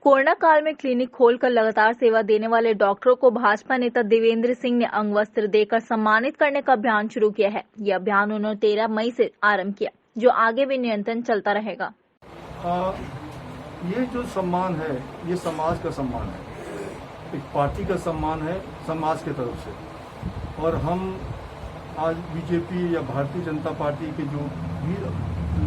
Corona काल में clinic खोलकर लगातार सेवा देने वाले डॉक्टरों को भाजपा नेता देवेंद्र सिंह ने अंग वस्त्र देकर सम्मानित करने का अभियान शुरू किया है। यह अभियान उन्होंने 13 मई से आरंभ किया, जो आगे भी निरंतर चलता रहेगा। ये जो सम्मान है, ये समाज का सम्मान है, एक पार्टी का सम्मान है समाज की तरफ से। और हम आज बीजेपी या भारतीय जनता पार्टी के जो भी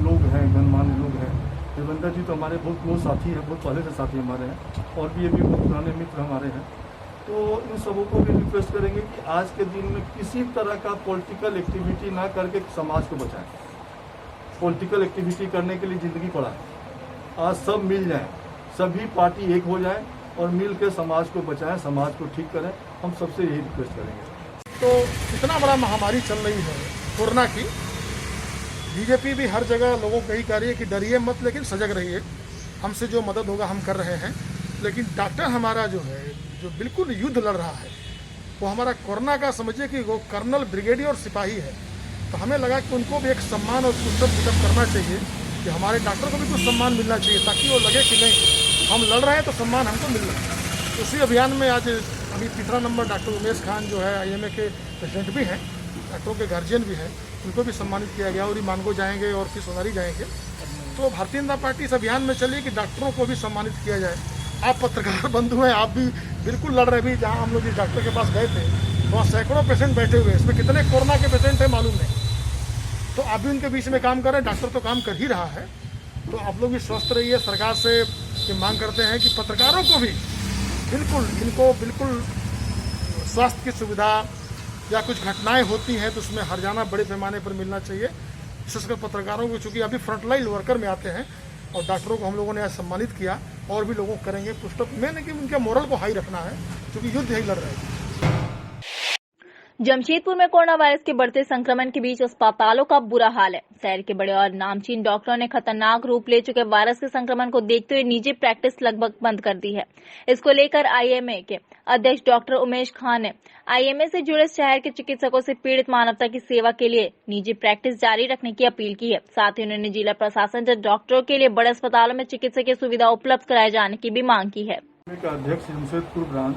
लोग हैं, गणमान्य लोग हैं, देवेंद्र जी तो हमारे बहुत क्लोज साथी हैं, बहुत पहले से साथी हमारे हैं, और भी ये भी बहुत पुराने मित्र हमारे हैं। तो इन सबों को भी रिक्वेस्ट करेंगे कि आज के दिन में किसी तरह का पॉलिटिकल एक्टिविटी ना करके समाज को बचाएं। पॉलिटिकल एक्टिविटी करने के लिए ज़िंदगी पड़ा है। आज सब मिल जाएं, सभी पार्टी एक हो जाएं और मिल के समाज को बचाएं, समाज को ठीक करें। हम सबसे यही रिक्वेस्ट करेंगे। तो इतना बड़ा महामारी चल रही है कोरोना की, बीजेपी भी हर जगह लोगों को यही कह रही है कि डरिए मत, लेकिन सजग रहिए, हमसे जो मदद होगा हम कर रहे हैं। लेकिन डॉक्टर हमारा जो है, जो बिल्कुल युद्ध लड़ रहा है, वो हमारा कोरोना का समझिए कि वो कर्नल, ब्रिगेडियर और सिपाही है। तो हमें लगा कि उनको भी एक सम्मान और पुस्तक करना चाहिए कि हमारे डॉक्टर को भी कुछ सम्मान मिलना चाहिए, ताकि वो लगे कि नहीं, हम लड़ रहे हैं तो सम्मान हमको मिल रहा है। उसी अभियान में आज अभी तीसरा नंबर डॉक्टर उमेश खान जो है IMA के प्रेसिडेंट भी हैं, डॉक्टरों के गार्जियन भी हैं, उनको भी सम्मानित किया गया और ये मानगो जाएंगे और फिर सोनारी जाएंगे। तो भारतीय जनता पार्टी इस अभियान में चली कि डॉक्टरों को भी सम्मानित किया जाए। आप पत्रकार बंधु हैं, आप भी बिल्कुल लड़ रहे भी। जहाँ हम लोग जिस डॉक्टर के पास गए थे वहाँ सैकड़ों पेशेंट बैठे हुए हैं, इसमें कितने कोरोना के पेशेंट हैं मालूम नहीं। तो आप भी उनके बीच में काम कर रहे हैं, डॉक्टर तो काम कर ही रहा है। तो आप लोग भी स्वस्थ रहिए। सरकार से ये मांग करते हैं कि पत्रकारों को भी इनको बिल्कुल स्वास्थ्य की सुविधा या कुछ घटनाएं होती हैं तो उसमें हर्जाना बड़े पैमाने पर मिलना चाहिए। विशेषकर पत्रकारों को, चूँकि अभी फ्रंटलाइन वर्कर में आते हैं, और डॉक्टरों को हम लोगों ने आज सम्मानित किया, और भी लोगों को करेंगे। पुस्तक में कि उनके मोरल को हाई रखना है, क्योंकि युद्ध ही लड़ रहे हैं। जमशेदपुर में कोरोना वायरस के बढ़ते संक्रमण के बीच अस्पतालों का बुरा हाल है। शहर के बड़े और नामचीन डॉक्टरों ने खतरनाक रूप ले चुके वायरस के संक्रमण को देखते हुए निजी प्रैक्टिस लगभग बंद कर दी है। इसको लेकर IMA के अध्यक्ष डॉक्टर उमेश खान ने IMA से जुड़े शहर के चिकित्सकों से पीड़ित मानवता की सेवा के लिए निजी प्रैक्टिस जारी रखने की अपील की है। साथ ही उन्होंने जिला प्रशासन से डॉक्टरों के लिए बड़े अस्पतालों में चिकित्सकीय सुविधा उपलब्ध कराए जाने की भी मांग की है। अध्यक्ष जमशेदपुर ब्रांच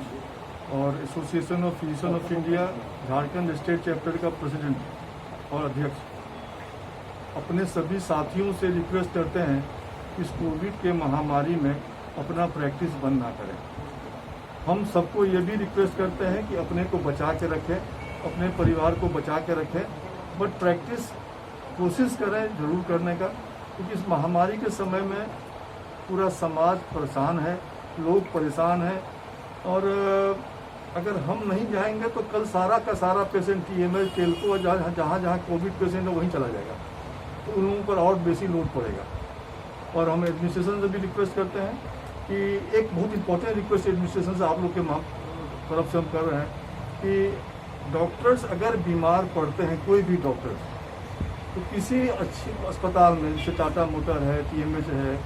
और association of physician of India Jharkhand state chapter का प्रेसिडेंट और अध्यक्ष अपने सभी साथियों से रिक्वेस्ट करते हैं कि इस कोविड के महामारी में अपना प्रैक्टिस बंद ना करें। हम सबको ये भी रिक्वेस्ट करते हैं कि अपने को बचा के रखें, अपने परिवार को बचा के रखें, बट प्रैक्टिस कोशिश करें जरूर करने का, क्योंकि इस महामारी के समय में पूरा समाज परेशान है, लोग परेशान हैं। और अगर हम नहीं जाएंगे तो कल सारा का सारा पेशेंट TML, टेल्को, जहाँ कोविड पेशेंट है वहीं चला जाएगा, तो उन लोगों पर और बेसी लोड पड़ेगा। और हम एडमिनिस्ट्रेशन से भी रिक्वेस्ट करते हैं कि एक बहुत इंपॉर्टेंट रिक्वेस्ट एडमिनिस्ट्रेशन से आप लोग के तरफ से हम कर रहे हैं कि डॉक्टर्स अगर बीमार पड़ते हैं, कोई भी डॉक्टर, तो किसी अच्छी अस्पताल में, जैसे टाटा मोटर है, TMH है,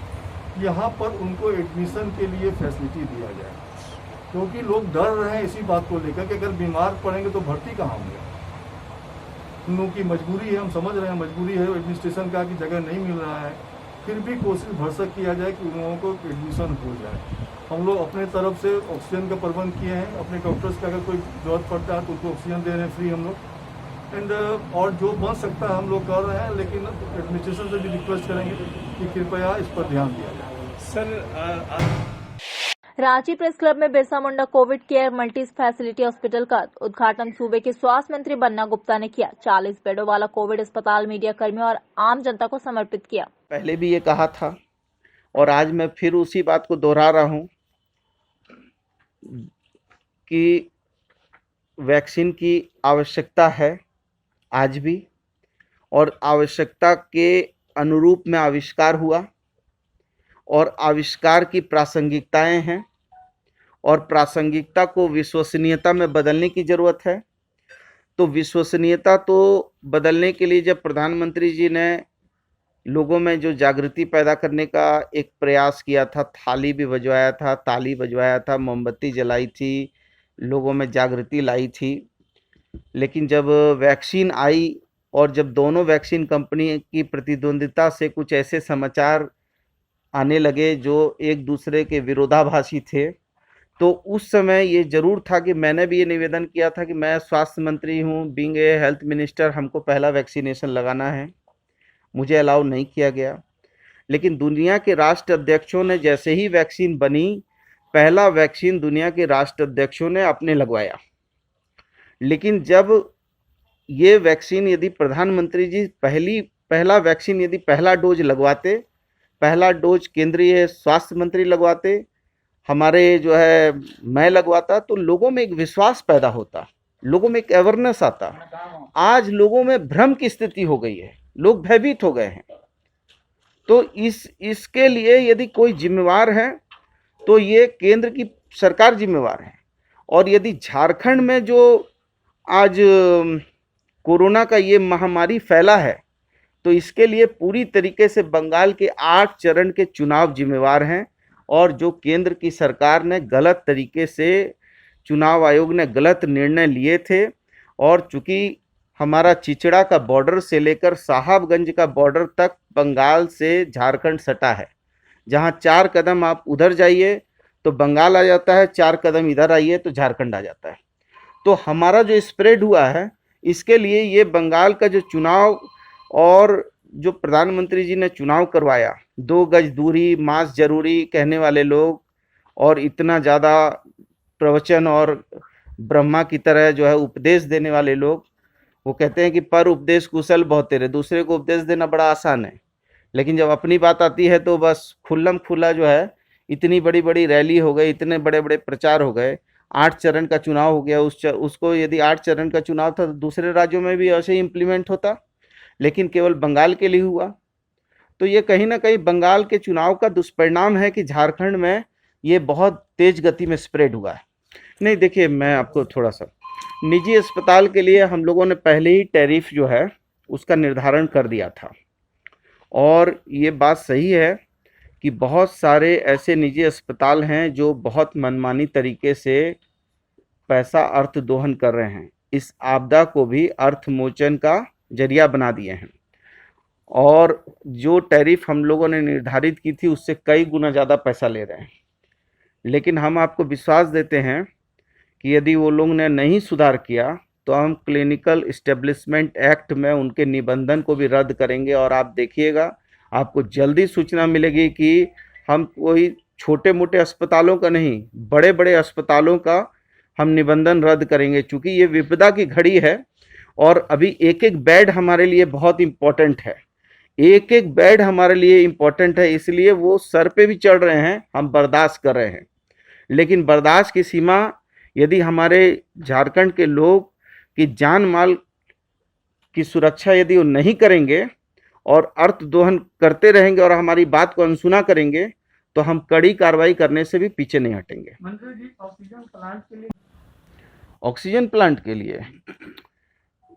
यहाँ पर उनको एडमिशन के लिए फैसिलिटी दिया जाए। क्योंकि लोग डर रहे हैं इसी बात को लेकर कि अगर बीमार पड़ेंगे तो भर्ती कहाँ होंगे। उन लोगों की मजबूरी है, हम समझ रहे हैं, मजबूरी है एडमिनिस्ट्रेशन का कि जगह नहीं मिल रहा है, फिर भी कोशिश भरसक किया जाए कि उन लोगों को एडमिशन हो जाए। हम लोग अपने तरफ से ऑक्सीजन का प्रबंध किए हैं, अपने डॉक्टर्स का अगर कोई जरूरत पड़ता है तो उनको ऑक्सीजन दे रहे हैं फ्री हम लोग। एंड और जो बन सकता है हम लोग कर रहे हैं, लेकिन एडमिनिस्ट्रेशन से भी रिक्वेस्ट करेंगे कि कृपया इस पर ध्यान दिया जाए। सर, रांची प्रेस क्लब में Birsa Munda Covid care multi speciality hospital का उद्घाटन सूबे के स्वास्थ्य मंत्री बन्ना गुप्ता ने किया। 40 बेडों वाला कोविड अस्पताल मीडिया कर्मियों और आम जनता को समर्पित किया। पहले भी ये कहा था और आज मैं फिर उसी बात को दोहरा रहा हूं कि वैक्सीन की आवश्यकता है आज भी, और आवश्यकता के अनुरूप में आविष्कार हुआ, और आविष्कार की प्रासंगिकताएं हैं, और प्रासंगिकता को विश्वसनीयता में बदलने की ज़रूरत है। तो विश्वसनीयता तो बदलने के लिए जब प्रधानमंत्री जी ने लोगों में जो जागृति पैदा करने का एक प्रयास किया था, थाली भी बजवाया था, ताली बजवाया था, मोमबत्ती जलाई थी, लोगों में जागृति लाई थी। लेकिन जब वैक्सीन आई और जब दोनों वैक्सीन कंपनी की प्रतिद्वंदिता से कुछ ऐसे समाचार आने लगे जो एक दूसरे के विरोधाभासी थे, तो उस समय ये ज़रूर था कि मैंने भी ये निवेदन किया था कि मैं स्वास्थ्य मंत्री हूँ, बीइंग ए हेल्थ मिनिस्टर, हमको पहला वैक्सीनेशन लगाना है। मुझे अलाउ नहीं किया गया। लेकिन दुनिया के राष्ट्र अध्यक्षों ने जैसे ही वैक्सीन बनी, पहला वैक्सीन दुनिया के राष्ट्र अध्यक्षों ने अपने लगवाया। लेकिन जब ये वैक्सीन यदि प्रधानमंत्री जी पहला वैक्सीन यदि पहला डोज लगवाते, पहला डोज केंद्रीय स्वास्थ्य मंत्री लगवाते, हमारे जो है मैं लगवाता, तो लोगों में एक विश्वास पैदा होता, लोगों में एक अवेयरनेस आता। आज लोगों में भ्रम की स्थिति हो गई है, लोग भयभीत हो गए हैं। तो इसके लिए यदि कोई जिम्मेवार है तो ये केंद्र की सरकार जिम्मेवार है। और यदि झारखंड में जो आज कोरोना का ये महामारी फैला है, तो इसके लिए पूरी तरीके से बंगाल के 8 चरण के चुनाव जिम्मेवार हैं। और जो केंद्र की सरकार ने गलत तरीके से, चुनाव आयोग ने गलत निर्णय लिए थे। और चूंकि हमारा चिचड़ा का बॉर्डर से लेकर साहबगंज का बॉर्डर तक बंगाल से झारखंड सटा है, जहां 4 कदम आप उधर जाइए तो बंगाल आ जाता है, 4 कदम इधर आइए तो झारखंड आ जाता है। तो हमारा जो स्प्रेड हुआ है, इसके लिए ये बंगाल का जो चुनाव और जो प्रधानमंत्री जी ने चुनाव करवाया, 2 गज दूरी, मास्क जरूरी कहने वाले लोग, और इतना ज़्यादा प्रवचन और ब्रह्मा की तरह जो है उपदेश देने वाले लोग, वो कहते हैं कि पर उपदेश कुशल बहुत तेरे, दूसरे को उपदेश देना बड़ा आसान है, लेकिन जब अपनी बात आती है तो बस खुल्लम खुल्ला जो है, इतनी बड़ी बड़ी रैली हो गई, इतने बड़े बड़े प्रचार हो गए, 8 चरण का चुनाव हो गया। उसको यदि 8 चरण का चुनाव था तो दूसरे राज्यों में भी ऐसे ही इम्प्लीमेंट होता, लेकिन केवल बंगाल के लिए हुआ। तो ये कहीं ना कहीं बंगाल के चुनाव का दुष्परिणाम है कि झारखंड में ये बहुत तेज गति में स्प्रेड हुआ है। नहीं, देखिए, मैं आपको थोड़ा सा, निजी अस्पताल के लिए हम लोगों ने पहले ही टैरिफ जो है उसका निर्धारण कर दिया था। और ये बात सही है कि बहुत सारे ऐसे निजी अस्पताल हैं जो बहुत मनमानी तरीके से पैसा अर्थ दोहन कर रहे हैं, इस आपदा को भी अर्थमोचन का जरिया बना दिए हैं। और जो टैरिफ हम लोगों ने निर्धारित की थी उससे कई गुना ज़्यादा पैसा ले रहे हैं। लेकिन हम आपको विश्वास देते हैं कि यदि वो लोग ने नहीं सुधार किया तो हम क्लिनिकल इस्टेब्लिशमेंट एक्ट में उनके निबंधन को भी रद्द करेंगे। और आप देखिएगा, आपको जल्दी सूचना मिलेगी कि हम कोई छोटे मोटे अस्पतालों का नहीं, बड़े बड़े अस्पतालों का हम निबंधन रद्द करेंगे। चूँकि ये विपदा की घड़ी है और अभी एक एक बेड हमारे लिए बहुत इम्पोर्टेंट है, एक एक बेड हमारे लिए इम्पोर्टेंट है। इसलिए वो सर पे भी चढ़ रहे हैं, हम बर्दाश्त कर रहे हैं। लेकिन बर्दाश्त की सीमा, यदि हमारे झारखंड के लोग की जान माल की सुरक्षा यदि वो नहीं करेंगे और अर्थ दोहन करते रहेंगे और हमारी बात को अनसुना करेंगे, तो हम कड़ी कार्रवाई करने से भी पीछे नहीं हटेंगे। मंत्री जी, ऑक्सीजन प्लांट के लिए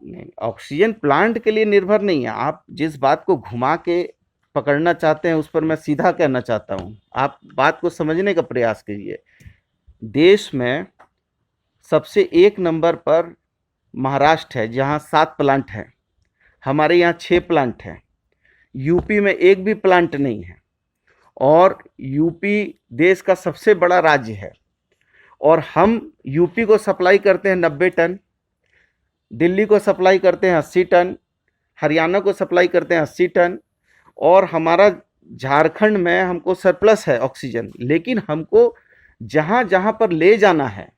नहीं, ऑक्सीजन प्लांट के लिए निर्भर नहीं है। आप जिस बात को घुमा के पकड़ना चाहते हैं उस पर मैं सीधा कहना चाहता हूँ, आप बात को समझने का प्रयास कीजिए। देश में सबसे 1 नंबर पर महाराष्ट्र है, जहाँ 7 प्लांट हैं। हमारे यहाँ 6 प्लांट हैं। यूपी में एक भी प्लांट नहीं है। और यूपी देश का सबसे बड़ा राज्य है और हम यूपी को सप्लाई करते हैं 90 टन, दिल्ली को सप्लाई करते हैं 80 टन, हरियाणा को सप्लाई करते हैं 80 टन, और हमारा झारखंड में हमको सरप्लस है ऑक्सीजन। लेकिन हमको जहाँ जहाँ पर ले जाना है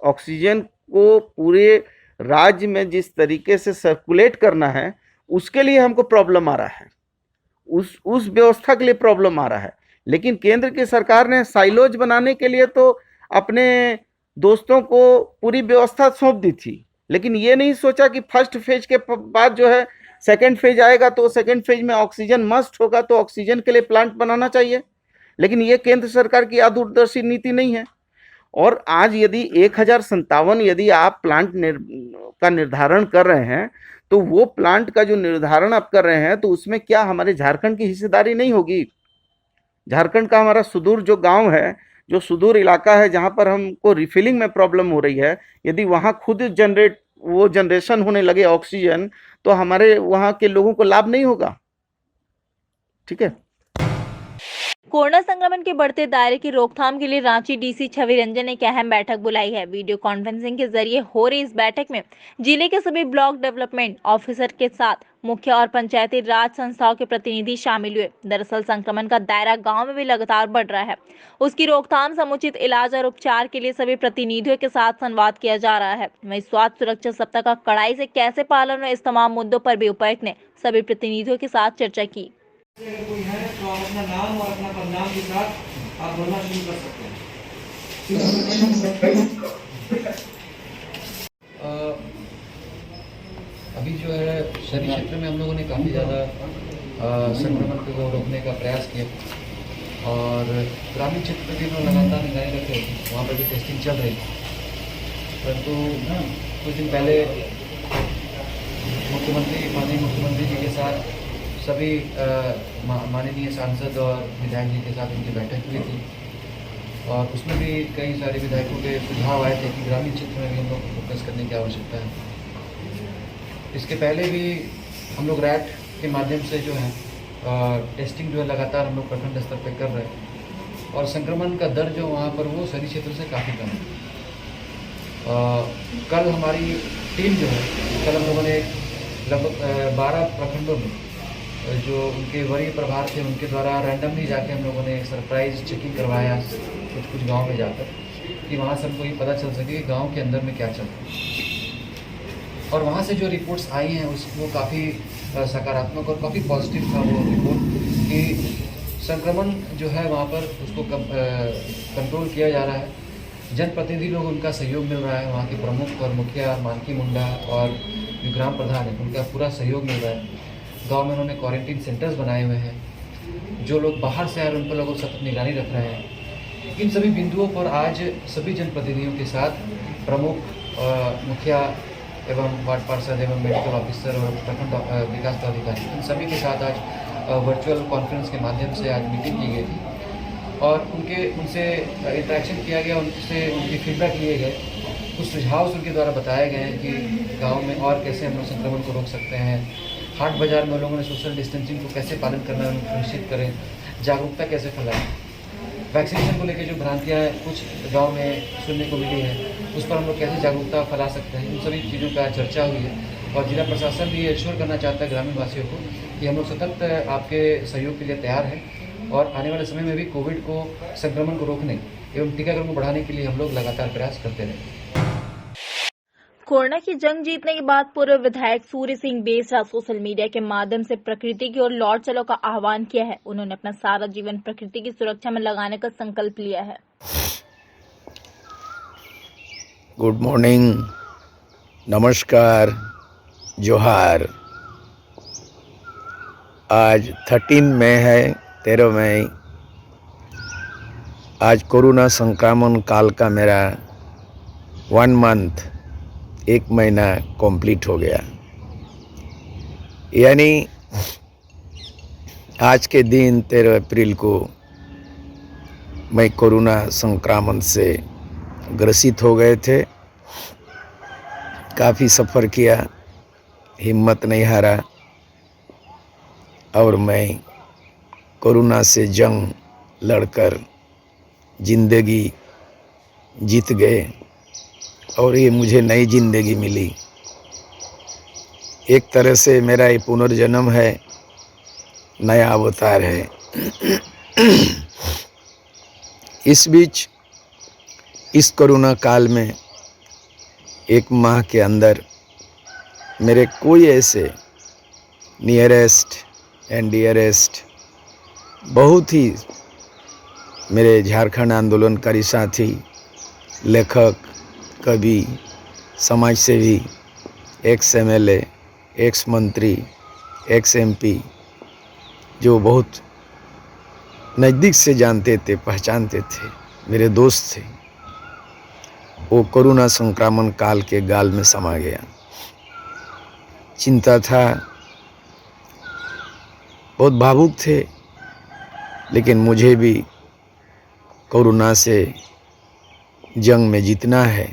ऑक्सीजन को, पूरे राज्य में जिस तरीके से सर्कुलेट करना है, उसके लिए हमको प्रॉब्लम आ रहा है, उस व्यवस्था के लिए प्रॉब्लम आ रहा है। लेकिन केंद्र की सरकार ने साइलोज बनाने के लिए तो अपने दोस्तों को पूरी व्यवस्था सौंप दी थी, लेकिन ये नहीं सोचा कि फर्स्ट फेज के बाद जो है सेकंड फेज आएगा, तो सेकंड फेज में ऑक्सीजन मस्ट होगा, तो ऑक्सीजन के लिए प्लांट बनाना चाहिए। लेकिन ये केंद्र सरकार की दूरदर्शी नीति नहीं है। और आज यदि 1057 यदि आप प्लांट का निर्धारण कर रहे हैं, तो वो प्लांट का जो निर्धारण आप कर रहे हैं, तो उसमें क्या हमारे झारखंड की हिस्सेदारी नहीं होगी? झारखंड का हमारा सुदूर जो गांव है, जो सुदूर इलाका है, जहां पर हमको रिफिलिंग में प्रॉब्लम हो रही है, यदि वहां खुद जनरेशन होने लगे ऑक्सीजन, तो हमारे वहां के लोगों को लाभ नहीं होगा। ठीक है। कोरोना संक्रमण के बढ़ते दायरे की रोकथाम के लिए रांची डीसी छवि रंजन ने एक अहम बैठक बुलाई है। वीडियो कॉन्फ्रेंसिंग के जरिए हो रही इस बैठक में जिले के सभी ब्लॉक डेवलपमेंट ऑफिसर के साथ मुख्य और पंचायती राज संस्थाओं के प्रतिनिधि शामिल हुए। दरअसल संक्रमण का दायरा गांव में भी लगातार बढ़ रहा है। उसकी रोकथाम, समुचित इलाज और उपचार के लिए सभी प्रतिनिधियों के साथ संवाद किया जा रहा है। वहीं स्वास्थ्य सुरक्षा सप्ताह का कड़ाई से कैसे पालन और इस तमाम मुद्दों पर भी उपायुक्त ने सभी प्रतिनिधियों के साथ चर्चा की। अगर कोई है तो आप अपना नाम और अपना पदनाम के साथ आप बोलना शुरू कर सकते हैं। अभी जो है शहरी क्षेत्र में हम लोगों ने काफ़ी ज़्यादा संक्रमण को रोकने का प्रयास किया और ग्रामीण क्षेत्र पर भी हम लोग लगातार निगरानी रख रहे थे। वहाँ पर भी टेस्टिंग चल रही थी, परंतु कुछ दिन पहले माननीय मुख्यमंत्री जी के साथ सभी माननीय सांसद और विधायक जी के साथ उनकी बैठक हुई थी और उसमें भी कई सारे विधायकों के सुझाव आए थे कि ग्रामीण क्षेत्र में भी हम लोग को फोकस करने की आवश्यकता है। इसके पहले भी हम लोग रैट के माध्यम से जो है टेस्टिंग जो है लगातार हम लोग प्रखंड स्तर पर कर रहे हैं और संक्रमण का दर जो वहाँ पर वो शहरी क्षेत्र से काफ़ी कम है। कल हमारी टीम जो है, कल हम लोगों ने लगभग 12 प्रखंडों में जो उनके वरीय प्रभार थे उनके द्वारा रैंडमली जाके हम लोगों ने सरप्राइज चेकिंग करवाया कुछ गांव में जाकर कि वहाँ से हमको ये पता चल सके कि गांव के अंदर में क्या चल रहा है। और वहाँ से जो रिपोर्ट्स आई हैं वो काफ़ी सकारात्मक और काफ़ी पॉजिटिव था वो रिपोर्ट कि संक्रमण जो है वहाँ पर उसको कंट्रोल किया जा रहा है। जनप्रतिनिधि लोग उनका सहयोग मिल रहा है, वहाँ के प्रमुख और मुखिया मानकी मुंडा और जो ग्राम प्रधान है उनका पूरा सहयोग मिल रहा है। गांव में उन्होंने क्वारंटीन सेंटर्स बनाए हुए हैं। जो लोग बाहर से आए उन पर लोगों सतत निगरानी रख रहे हैं। इन सभी बिंदुओं पर आज सभी जनप्रतिनिधियों के साथ प्रमुख मुखिया एवं वार्ड पार्षद एवं मेडिकल ऑफिसर और प्रखंड विकास पदाधिकारी इन सभी के साथ आज वर्चुअल कॉन्फ्रेंस के माध्यम से आज मीटिंग की गई थी और उनसे इंटरेक्शन किया गया, उनकी फीडबैक लिए गए, कुछ सुझाव उनके द्वारा बताए गए हैं कि गाँव में और कैसे हम लोग संक्रमण को रोक सकते हैं। हाट बाजार में लोगों ने सोशल डिस्टेंसिंग को कैसे पालन करना है सुनिश्चित करें, जागरूकता कैसे फैलाएं, वैक्सीनेशन को लेकर जो भ्रांतियाँ कुछ गांव में सुनने को मिली है उस पर हम लोग कैसे जागरूकता फैला सकते हैं, इन सभी चीज़ों का चर्चा हुई है। और जिला प्रशासन भी एश्योर करना चाहता है ग्रामीण वासियों को कि हम लोग सतत आपके सहयोग के लिए तैयार हैं और आने वाले समय में भी कोविड को संक्रमण को रोकने एवं टीकाकरण को बढ़ाने के लिए हम लोग लगातार प्रयास करते रहें। कोरोना की जंग जीतने के बाद पूर्व विधायक सूर्य सिंह बेसरा सोशल मीडिया के माध्यम से प्रकृति की ओर लौट चलो का आह्वान किया है। उन्होंने अपना सारा जीवन प्रकृति की सुरक्षा में लगाने का संकल्प लिया है। गुड मॉर्निंग, नमस्कार, जोहार। आज 13 मई है, 13 मई। आज कोरोना संक्रमण काल का मेरा 1 मंथ, 1 महीना कंप्लीट हो गया। यानी आज के दिन 13 अप्रैल को मैं कोरोना संक्रमण से ग्रसित हो गए थे। काफ़ी सफ़र किया, हिम्मत नहीं हारा और मैं कोरोना से जंग लड़कर ज़िंदगी जीत गए और ये मुझे नई ज़िंदगी मिली। एक तरह से मेरा ये पुनर्जन्म है, नया अवतार है। इस बीच इस कोरोना काल में 1 माह के अंदर मेरे कोई ऐसे नियरेस्ट एंड डियरेस्ट बहुत ही मेरे झारखंड आंदोलनकारी साथी, लेखक, कवि, समाज सेवी, एक्स MLA, एक्स मंत्री, एक्स MP जो बहुत नज़दीक से जानते थे, पहचानते थे, मेरे दोस्त थे, वो कोरोना संक्रमण काल के गाल में समा गया। चिंता था, बहुत भावुक थे, लेकिन मुझे भी कोरोना से जंग में जीतना है,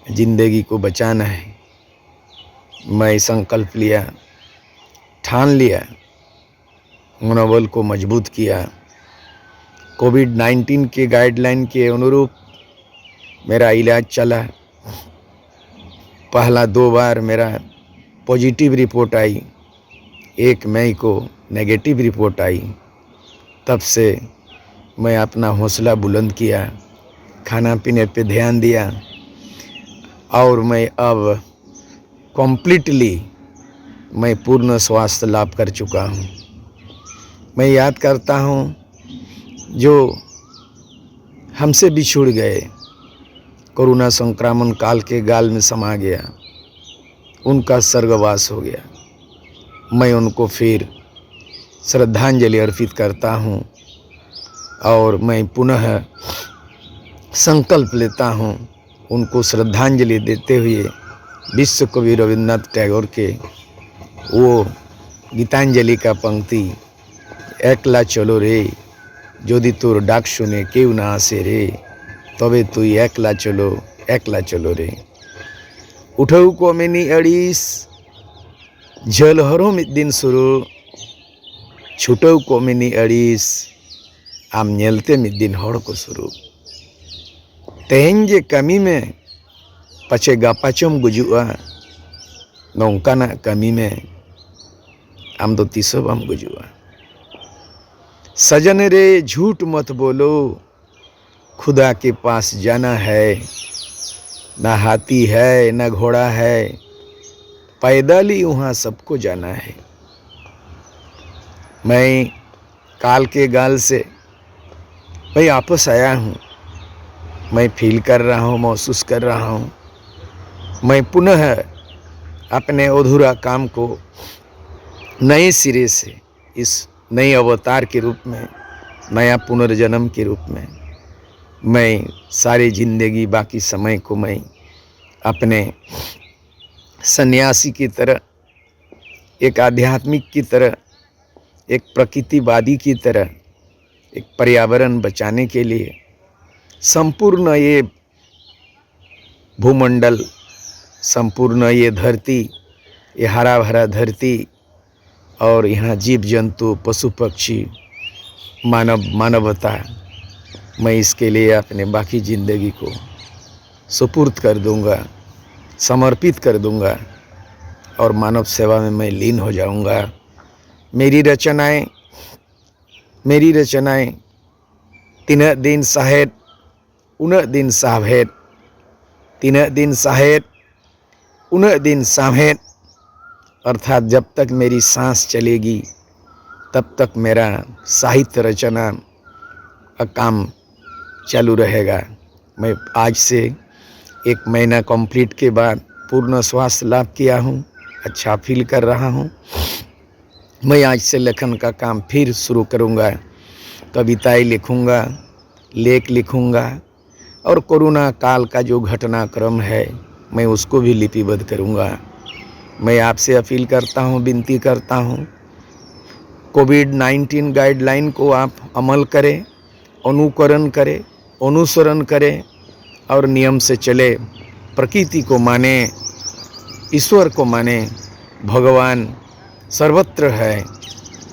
ज़िंदगी को बचाना है। मैं संकल्प लिया, ठान लिया, मनोबल को मजबूत किया कोविड-19 के गाइडलाइन के अनुरूप मेरा इलाज चला। पहला 2 बार मेरा पॉजिटिव रिपोर्ट आई, 1 मई को नेगेटिव रिपोर्ट आई। तब से मैं अपना हौसला बुलंद किया, खाना पीने पे ध्यान दिया और मैं अब कम्प्लीटली मैं पूर्ण स्वास्थ्य लाभ कर चुका हूँ। मैं याद करता हूँ जो हमसे बिछुड़ गए, कोरोना संक्रमण काल के गाल में समा गया, उनका स्वर्गवास हो गया। मैं उनको फिर श्रद्धांजलि अर्पित करता हूँ और मैं पुनः संकल्प लेता हूँ उनको श्रद्धांजलि देते हुए विश्व कवि रविन्द्रनाथ टैगोर के वो गीतांजलि का पंक्ति, एकला चलो रे यदि तोर डाक शुने केउ ना आसे रे तबे तुई एकला चलो रे। उठौ कोमेनी अड़ीस झलहरो मिद दिन शुरू छुटौ कोमेनी अड़ीस आम नेलते मिद दिन हड़ को शुरू। तेहें जे कमी में पचे गापाचम गुजुआ नौकाना कमी में आम दो तीसो बम गुजुआ। सजन रे झूठ मत बोलो, खुदा के पास जाना है, ना हाथी है ना घोड़ा है, पैदल ही वहाँ सबको जाना है। मैं काल के गाल से मैं वापस आया हूँ। मैं फील कर रहा हूँ, महसूस कर रहा हूँ। मैं पुनः अपने अधूरा काम को नए सिरे से इस नए अवतार के रूप में, नया पुनर्जन्म के रूप में मैं सारी जिंदगी बाकी समय को मैं अपने सन्यासी की तरह, एक आध्यात्मिक की तरह, एक प्रकृतिवादी की तरह, एक पर्यावरण बचाने के लिए संपूर्ण ये भूमंडल, संपूर्ण ये धरती, ये हरा भरा धरती और यहाँ जीव जंतु पशु पक्षी मानवता, मैं इसके लिए अपने बाकी ज़िंदगी को सुपुर्द कर दूंगा, समर्पित कर दूंगा और मानव सेवा में मैं लीन हो जाऊंगा। मेरी रचनाएं तीन दिन साहेब उन दिन साहेब, तीन दिन साहेब उन दिन साहेब, अर्थात जब तक मेरी सांस चलेगी तब तक मेरा साहित्य रचना का काम चालू रहेगा। मैं आज से 1 महीना कंप्लीट के बाद पूर्ण स्वास्थ्य लाभ किया हूँ, अच्छा फील कर रहा हूँ। मैं आज से लेखन का काम फिर शुरू करूँगा, कविताएं लिखूँगा, लेख लिखूँगा और कोरोना काल का जो घटनाक्रम है मैं उसको भी लिपिबद्ध करूँगा। मैं आपसे अपील करता हूँ, विनती करता हूँ, कोविड-19 गाइडलाइन को आप अमल करें, अनुकरण करें, अनुसरण करें और नियम से चले, प्रकृति को माने, ईश्वर को माने। भगवान सर्वत्र है,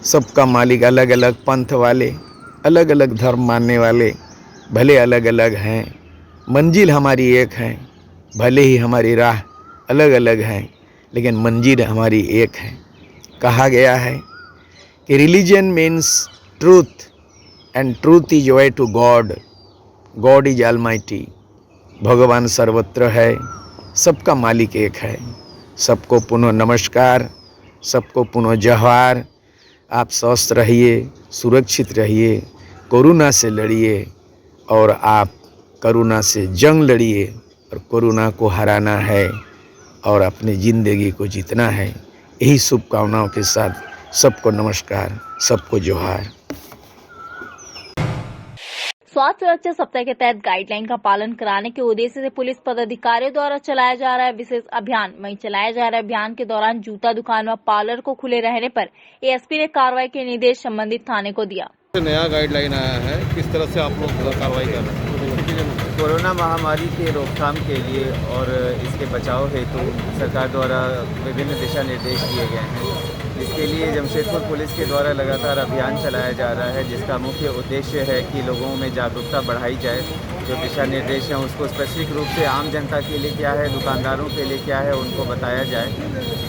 सबका मालिक। अलग अलग पंथ वाले, अलग अलग धर्म मानने वाले भले अलग अलग हैं, मंजिल हमारी एक है। भले ही हमारी राह अलग अलग है लेकिन मंजिल हमारी एक है। कहा गया है कि religion means truth and truth is way to God, God is almighty. भगवान सर्वत्र है, सबका मालिक एक है। सबको पुनः नमस्कार, सबको पुनः जोहार। आप स्वस्थ रहिए, सुरक्षित रहिए, कोरोना से लड़िए और आप कोरोना से जंग लड़िए और कोरोना को हराना है और अपनी ज़िंदगी को जीतना है। यही शुभकामनाओं के साथ सबको नमस्कार, सबको जोहार। स्वास्थ्य सुरक्षा सप्ताह के तहत गाइडलाइन का पालन कराने के उद्देश्य से पुलिस पदाधिकारियों द्वारा चलाया जा रहा है विशेष अभियान। वहीं चलाए जा रहे अभियान के दौरान जूता दुकान व पार्लर को खुले रहने पर एएसपी ने कार्रवाई के निर्देश संबंधित थाने को दिया। नया गाइडलाइन आया है, किस तरह से आप लोग कार्रवाई कर रहे हैं? कोरोना महामारी के रोकथाम के लिए और इसके बचाव हेतु सरकार द्वारा विभिन्न दिशा निर्देश दिए गए हैं, इसके लिए जमशेदपुर पुलिस के द्वारा लगातार अभियान चलाया जा रहा है, जिसका मुख्य उद्देश्य है कि लोगों में जागरूकता बढ़ाई जाए। जो दिशा निर्देश हैं उसको स्पेसिफिक रूप से आम जनता के लिए क्या है, दुकानदारों के लिए क्या है, उनको बताया जाए।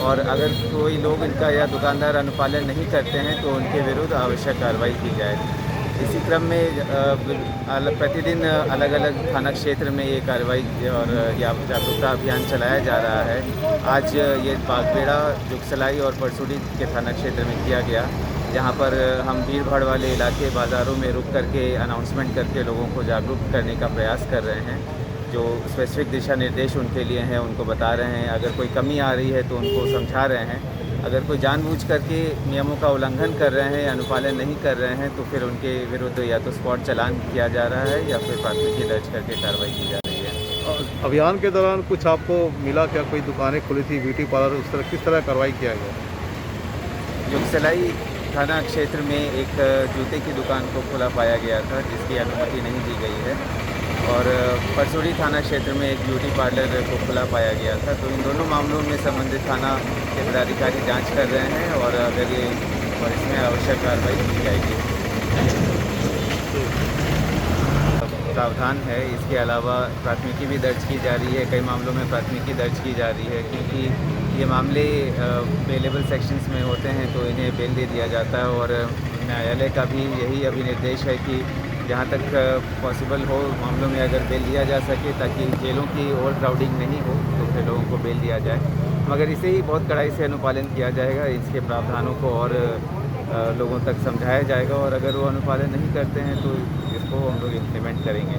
और अगर कोई लोग इनका या दुकानदार अनुपालन नहीं करते हैं तो उनके विरुद्ध आवश्यक कार्रवाई की जाए। इसी क्रम में प्रतिदिन अलग अलग थाना क्षेत्र में ये कार्रवाई और जागरूकता अभियान चलाया जा रहा है। आज ये बागबेड़ा, जुगसलाई और परसुडी के थाना क्षेत्र में किया गया, जहाँ पर हम भीड़ भाड़ वाले इलाके बाज़ारों में रुक करके अनाउंसमेंट करके लोगों को जागरूक करने का प्रयास कर रहे हैं। जो स्पेसिफिक दिशा निर्देश उनके लिए हैं उनको बता रहे हैं। अगर कोई कमी आ रही है तो उनको समझा रहे हैं। अगर कोई जानबूझ करके नियमों का उल्लंघन कर रहे हैं, अनुपालन नहीं कर रहे हैं, तो फिर उनके विरुद्ध या तो स्पॉट चालान किया जा रहा है या फिर प्राथमिकी दर्ज करके कार्रवाई की जा रही है। अभियान के दौरान कुछ आपको मिला क्या? कोई दुकानें खुली थी, ब्यूटी पार्लर, उस तरह किस तरह कार्रवाई किया गया? जुगसलाई थाना क्षेत्र में एक जूते की दुकान को खुला पाया गया था, जिसकी अनुमति नहीं दी गई है। और परसुडी थाना क्षेत्र में एक ब्यूटी पार्लर को खुला पाया गया था। तो इन दोनों मामलों में संबंधित थाना के पदाधिकारी जांच कर रहे हैं और अगर ये और इसमें आवश्यक कार्रवाई की जाएगी। प्रावधान है। इसके अलावा प्राथमिकी भी दर्ज की जा रही है। कई मामलों में प्राथमिकी दर्ज की जा रही है क्योंकि ये मामले बेलेबल सेक्शंस में होते हैं तो इन्हें बेल दे दिया जाता है। और न्यायालय का भी यही अभी निर्देश है कि जहाँ तक पॉसिबल हो मामलों में अगर बेल दिया जा सके ताकि जेलों की ओवर क्राउडिंग नहीं हो, तो फिर लोगों को बेल दिया जाए। मगर इसे ही बहुत कड़ाई से अनुपालन किया जाएगा। इसके प्रावधानों को और लोगों तक समझाया जाएगा और अगर वो अनुपालन नहीं करते हैं तो इसको हम लोग इम्प्लीमेंट करेंगे।